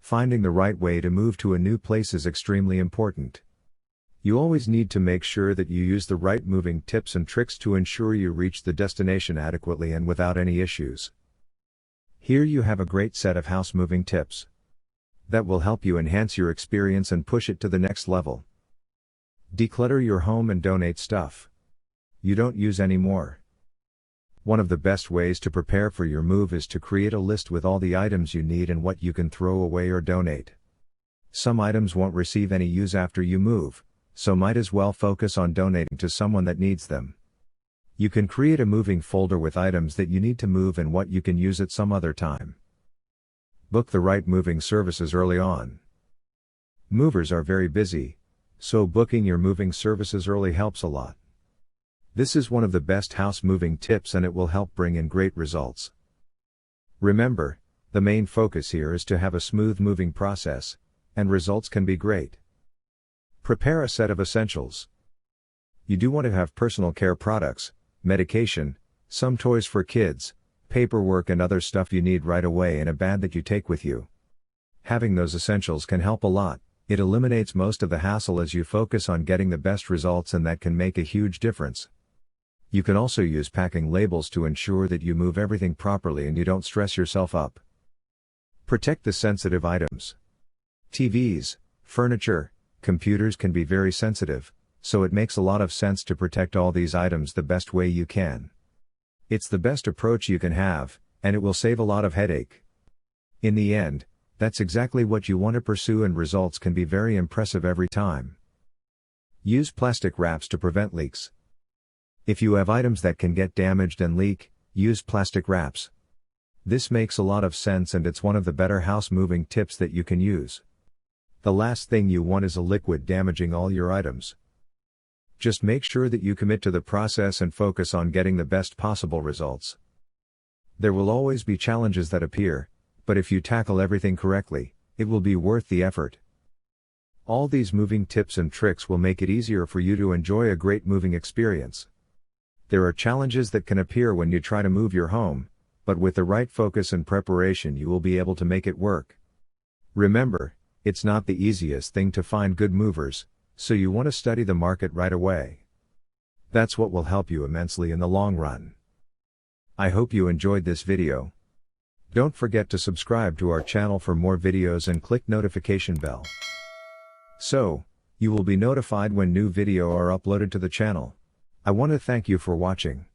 Finding the right way to move to a new place is extremely important. You always need to make sure that you use the right moving tips and tricks to ensure you reach the destination adequately and without any issues. Here you have a great set of house moving tips that will help you enhance your experience and push it to the next level. Declutter your home and donate stuff you don't use anymore. One of the best ways to prepare for your move is to create a list with all the items you need and what you can throw away or donate. Some items won't receive any use after you move, so might as well focus on donating to someone that needs them. You can create a moving folder with items that you need to move and what you can use at some other time. Book the right moving services early on. Movers are very busy, so booking your moving services early helps a lot. This is one of the best house moving tips and it will help bring in great results. Remember, the main focus here is to have a smooth moving process, and results can be great. Prepare a set of essentials. You do want to have personal care products, medication, some toys for kids, paperwork and other stuff you need right away in a bag that you take with you. Having those essentials can help a lot. It eliminates most of the hassle as you focus on getting the best results, and that can make a huge difference. You can also use packing labels to ensure that you move everything properly and you don't stress yourself up. Protect the sensitive items. TVs, furniture, computers can be very sensitive, so it makes a lot of sense to protect all these items the best way you can. It's the best approach you can have, and it will save a lot of headache. In the end, that's exactly what you want to pursue, and results can be very impressive every time. Use plastic wraps to prevent leaks. If you have items that can get damaged and leak, use plastic wraps. This makes a lot of sense and it's one of the better house moving tips that you can use. The last thing you want is a liquid damaging all your items. Just make sure that you commit to the process and focus on getting the best possible results. There will always be challenges that appear, but if you tackle everything correctly, it will be worth the effort. All these moving tips and tricks will make it easier for you to enjoy a great moving experience. There are challenges that can appear when you try to move your home, but with the right focus and preparation you will be able to make it work. Remember, it's not the easiest thing to find good movers, so you want to study the market right away. That's what will help you immensely in the long run. I hope you enjoyed this video. Don't forget to subscribe to our channel for more videos and click notification bell, so you will be notified when new video are uploaded to the channel. I want to thank you for watching.